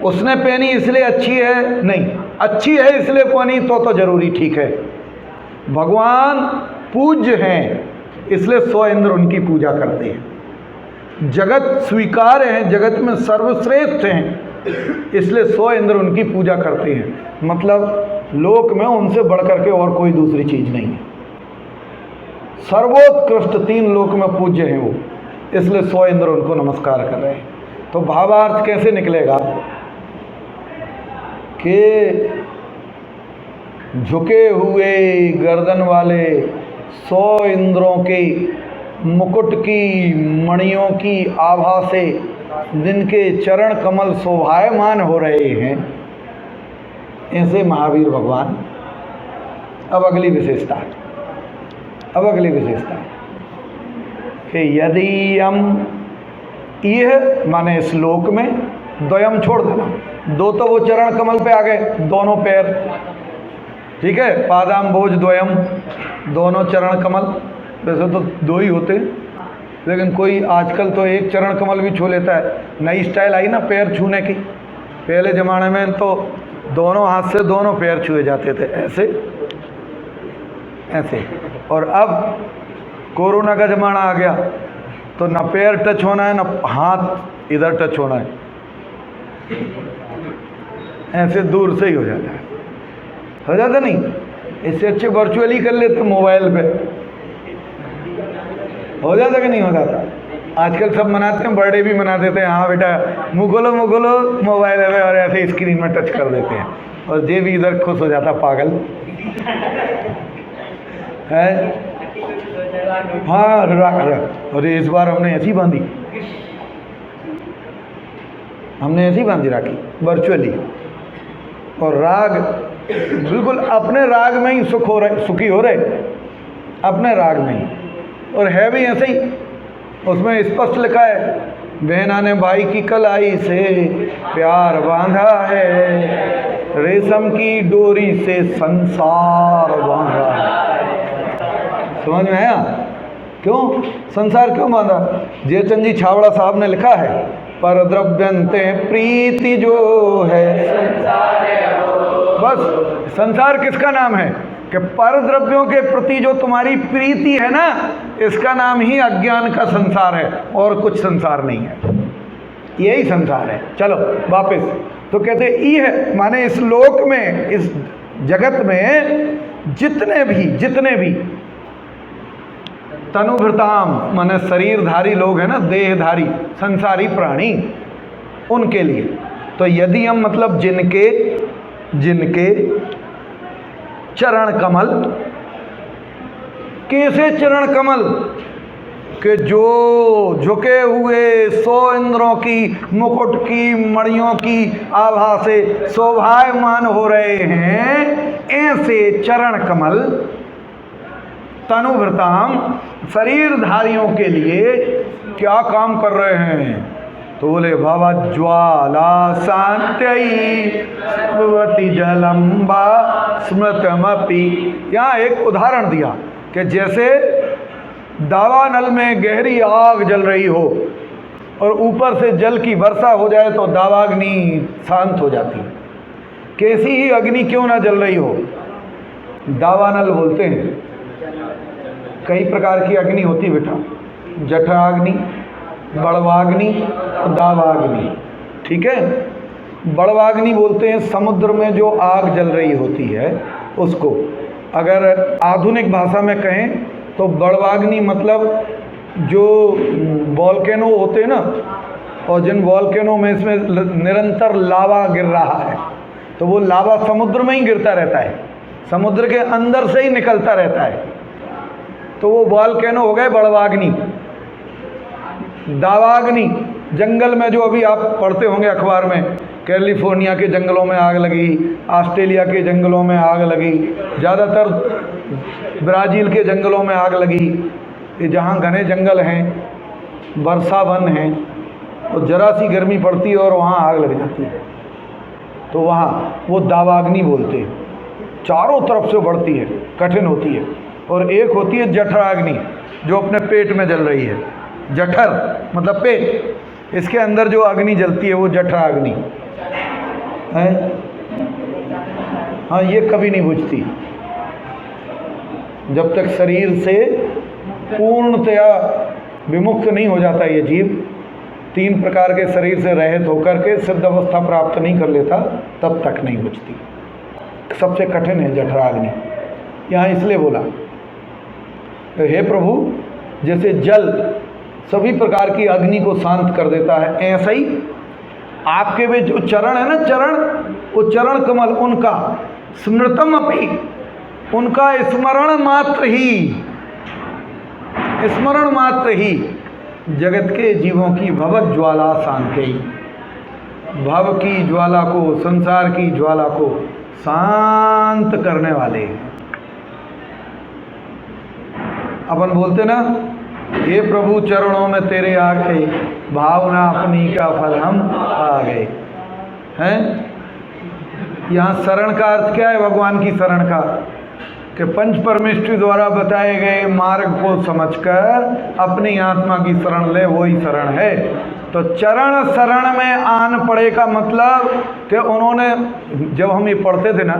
उसने पहनी इसलिए अच्छी है नहीं, अच्छी है इसलिए पहनी तो जरूरी ठीक है। भगवान पूज्य हैं इसलिए 100 इंद्र उनकी पूजा करते हैं। जगत स्वीकार है, जगत में सर्वश्रेष्ठ हैं इसलिए 100 इंद्र उनकी पूजा करते हैं। मतलब लोक में उनसे बढ़कर के और कोई दूसरी चीज नहीं है। सर्वोत्कृष्ट 3 लोक में पूज्य हैं वो, इसलिए 100 इंद्र उनको नमस्कार कर रहे हैं। तो भावार्थ कैसे निकलेगा कि झुके हुए गर्दन वाले 100 इंद्रों के मुकुट की मणियों की आभा से जिनके चरण कमल शोभायमान हो रहे हैं, ऐसे महावीर भगवान। अब अगली विशेषता, अब अगली विशेषता कि यदि हम, यह माने श्लोक में द्वयम छोड़ देना, 2 तो वो चरण कमल पे आ गए, दोनों पैर, ठीक है, पादाम्बोज द्वयम, दोनों चरण कमल। वैसे तो 2 ही होते, लेकिन कोई आजकल तो एक चरण कमल भी छू लेता है। नई स्टाइल आई ना पैर छूने की। पहले ज़माने में तो दोनों हाथ से दोनों पैर छुए जाते थे, ऐसे ऐसे। और अब कोरोना का ज़माना आ गया तो ना पैर टच होना है ना हाथ इधर टच होना है, ऐसे दूर से ही हो जाता है। हो जाता नहीं? इससे अच्छे वर्चुअली कर लेते मोबाइल पे, हो जाता कि नहीं हो जाता? आजकल सब मनाते हैं, बर्थडे भी मना देते हैं। हाँ बेटा मुँह खोलो मोबाइल है, और ऐसे स्क्रीन में टच कर देते हैं, और जे भी इधर खुश हो जाता पागल है। हाँ अरे इस बार हमने ऐसी बांधी, राखी वर्चुअली, और राग बिल्कुल अपने राग में ही सुखी हो रहे, अपने राग में ही। और है भी ऐसे ही, उसमें स्पष्ट लिखा है, बहना ने भाई की कलाई से प्यार बांधा है, रेशम की डोरी से संसार बांधा है। समझ में आया? क्यों संसार क्यों बांधा? जयचंद जी छावड़ा साहब ने लिखा है, पर द्रव्यंते प्रीति जो है, बस संसार किसका नाम है? कि पर द्रव्यों के प्रति जो तुम्हारी प्रीति है ना, इसका नाम ही अज्ञान का संसार है, और कुछ संसार नहीं है, यही संसार है। चलो वापस, तो कहते ई है माने इस लोक में, इस जगत में जितने भी तनुभृताम माने शरीरधारी लोग हैं ना, देहधारी संसारी प्राणी, उनके लिए तो यदि हम मतलब जिनके चरण कमल, कैसे चरण कमल कि जो झुके हुए 100 इंद्रों की मुकुट की मणियों की आभा से शोभायमान हो रहे हैं, ऐसे चरण कमल तनुभृताम शरीरधारियों के लिए क्या काम कर रहे हैं? तो बोले भावा ज्वाला शांत्यई भवति जलम्बा स्मृतमपि। यहाँ एक उदाहरण दिया कि जैसे दावानल में गहरी आग जल रही हो और ऊपर से जल की वर्षा हो जाए तो दावाग्नि शांत हो जाती है। कैसी ही अग्नि क्यों ना जल रही हो, दावानल बोलते हैं। कई प्रकार की अग्नि होती बेटा, जठराग्नि, बड़वाग्नि और दावाग्नि, ठीक है। बड़वाग्नि बोलते हैं समुद्र में जो आग जल रही होती है उसको। अगर आधुनिक भाषा में कहें तो बड़वाग्नि मतलब जो वॉल्केनो होते हैं ना, और जिन वॉल्केनो में इसमें निरंतर लावा गिर रहा है, तो वो लावा समुद्र में ही गिरता रहता है, समुद्र के अंदर से ही निकलता रहता है, तो वो वॉल्केनो हो गए बड़वाग्नि। दावाग्नि जंगल में जो अभी आप पढ़ते होंगे अखबार में, कैलिफोर्निया के जंगलों में आग लगी, ऑस्ट्रेलिया के जंगलों में आग लगी, ज़्यादातर ब्राज़ील के जंगलों में आग लगी। ये जहाँ घने जंगल हैं, वर्षा वन हैं, तो जरा सी गर्मी पड़ती है और वहाँ आग लग जाती है, तो वहाँ वो दावाग्नि बोलते हैं। चारों तरफ से बढ़ती है, कठिन होती है। और एक होती है जठराग्नि जो अपने पेट में जल रही है। जठर मतलब पेट, इसके अंदर जो अग्नि जलती है वो जठराग्नि है। हाँ, ये कभी नहीं बुझती जब तक शरीर से पूर्णतया विमुक्त नहीं हो जाता ये जीव, 3 प्रकार के शरीर से रहित होकर के सिद्ध अवस्था प्राप्त नहीं कर लेता, तब तक नहीं बुझती। सबसे कठिन है जठराग्नि। यहाँ इसलिए बोला तो हे प्रभु, जैसे जल सभी प्रकार की अग्नि को शांत कर देता है, ऐसा ही आपके भी जो चरण है ना, चरण, वो चरण कमल, उनका स्मृतम अपि, उनका स्मरण मात्र ही जगत के जीवों की भव ज्वाला शांति, भव की ज्वाला को, संसार की ज्वाला को शांत करने वाले। अपन बोलते ना, हे प्रभु चरणों में तेरे आ गए, भावना अपनी का फल हम आ गए हैं। यहाँ शरण का अर्थ क्या है? भगवान की शरण का, कि पंच परमेष्ठी द्वारा बताए गए मार्ग को समझकर अपनी आत्मा की शरण ले, वही शरण है। तो चरण शरण में आन पड़े का मतलब कि उन्होंने, जब हम ये पढ़ते थे ना,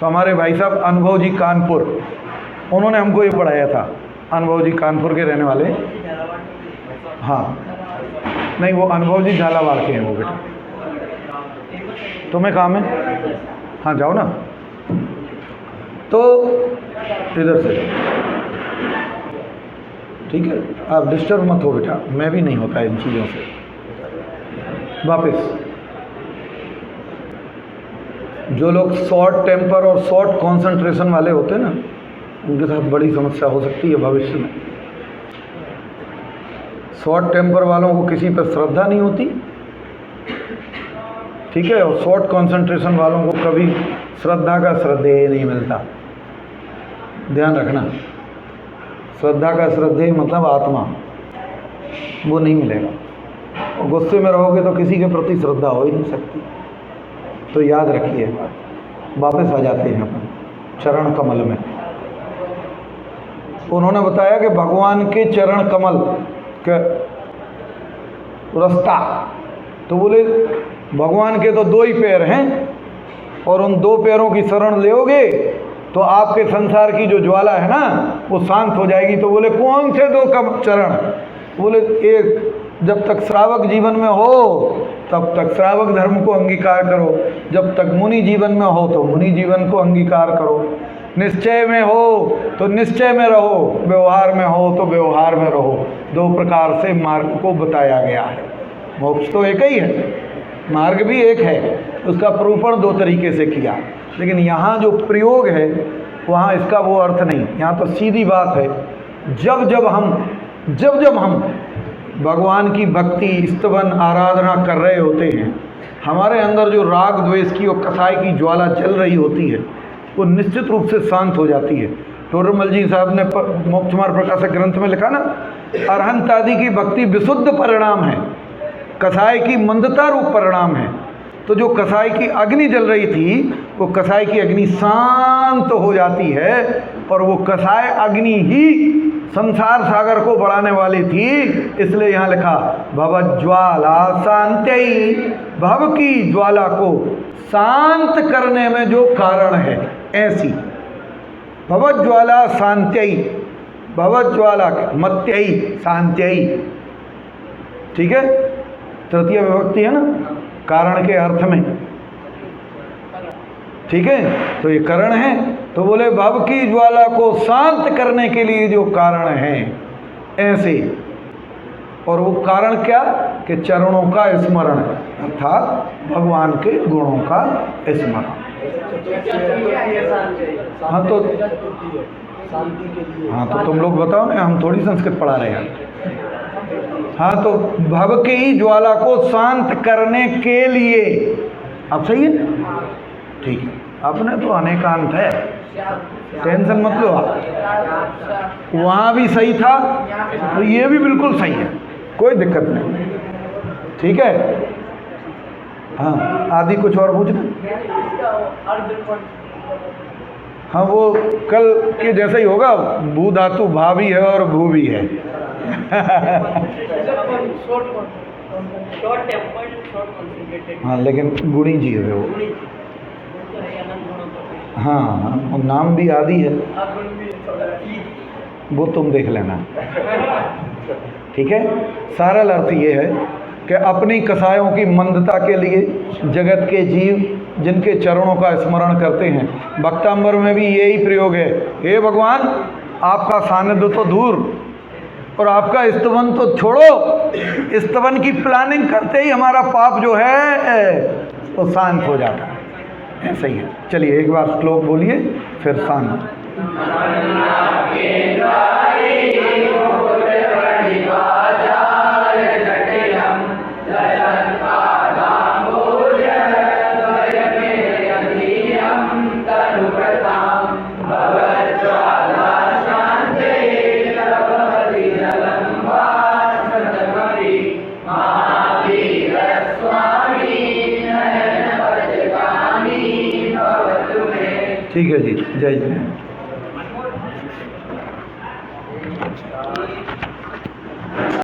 तो हमारे भाई साहब अनुभव जी कानपुर, उन्होंने हमको ये पढ़ाया था। अनुभव जी कानपुर के रहने वाले, हाँ नहीं, वो अनुभव जी झालावाड़ के हैं वो बेटा। तुम्हें काम है? हाँ जाओ ना, तो इधर से ठीक है, आप डिस्टर्ब मत हो बेटा, मैं भी नहीं होता इन चीज़ों से। वापस, जो लोग शॉर्ट टेम्पर और शॉर्ट कंसंट्रेशन वाले होते हैं ना, उनके साथ बड़ी समस्या हो सकती है भविष्य में। शॉर्ट टेम्पर वालों को किसी पर श्रद्धा नहीं होती, ठीक है, और शॉर्ट कंसंट्रेशन वालों को कभी श्रद्धा का श्रद्धेय नहीं मिलता। ध्यान रखना, श्रद्धा का श्रद्धेय मतलब आत्मा, वो नहीं मिलेगा। और गुस्से में रहोगे तो किसी के प्रति श्रद्धा हो ही नहीं सकती। तो याद रखिए बात। वापस आ जाते हैं अपन चरण कमल में। उन्होंने बताया कि भगवान के चरण कमल के रास्ता, तो बोले भगवान के तो 2 ही पैर हैं, और उन 2 पैरों की शरण लोगे तो आपके संसार की जो ज्वाला है ना वो शांत हो जाएगी। तो बोले कौन से 2 चरण? बोले एक, जब तक श्रावक जीवन में हो तब तक श्रावक धर्म को अंगीकार करो, जब तक मुनि जीवन में हो तो मुनि जीवन को अंगीकार करो, निश्चय में हो तो निश्चय में रहो, व्यवहार में हो तो व्यवहार में रहो। 2 प्रकार से मार्ग को बताया गया है। मोक्ष तो एक ही है, मार्ग भी एक है, उसका प्रूपण 2 तरीके से किया। लेकिन यहाँ जो प्रयोग है वहाँ इसका वो अर्थ नहीं। यहाँ तो सीधी बात है, जब जब हम भगवान की भक्ति स्तवन आराधना कर रहे होते हैं, हमारे अंदर जो राग द्वेष की और कसाई की ज्वाला चल रही होती है वो निश्चित रूप से शांत हो जाती है। टोडरमल जी साहब ने मोक्ष मार्ग प्रकाशक ग्रंथ में लिखा ना, अरहंत आदि की भक्ति विशुद्ध परिणाम है, कसाई की मंदता रूप परिणाम है। तो जो कसाई की अग्नि जल रही थी वो कसाई की अग्नि शांत हो जाती है, और वो कसाई अग्नि ही संसार सागर को बढ़ाने वाली थी। इसलिए यहाँ लिखा भवज्वाला शांत्यई, भव की ज्वाला को शांत करने में जो कारण है, ऐसी भवज्वाला शांत्यई, भवज्वाला मत्यई शांत्यई, ठीक है, तृतीय विभक्ति है ना कारण के अर्थ में, ठीक है, तो ये करण है। तो बोले भव की ज्वाला को शांत करने के लिए जो कारण है ऐसे, और वो कारण क्या कि चरणों का स्मरण, अर्थात भगवान के गुणों का स्मरण। हाँ तो तुम लोग बताओ ना, हम थोड़ी संस्कृत पढ़ा रहे हैं। हाँ तो भव की ज्वाला को शांत करने के लिए, अब सही है, ठीक है, अपने तो अनेकांत है, टेंशन मत लो आप। वहाँ भी सही था तो ये भी बिल्कुल सही है, कोई दिक्कत नहीं, ठीक है। हाँ आदि कुछ और पूछना? हाँ वो कल के जैसा ही होगा, भू धातु भा भी है और भू भी है। हाँ लेकिन गुणी जी है वो। हाँ नाम भी आदि है, वो तुम देख लेना, ठीक है। सरल अर्थ ये है कि अपनी कसायों की मंदता के लिए जगत के जीव जिनके चरणों का स्मरण करते हैं, भक्तांबर में भी यही प्रयोग है, हे भगवान आपका सानिध्य तो दूर और आपका स्तवन तो छोड़ो, स्तवन की प्लानिंग करते ही हमारा पाप जो है तो शांत हो जाता है। ऐसा ही है। चलिए एक बार श्लोक बोलिए फिर शांत। ठीक है जी, जय जय।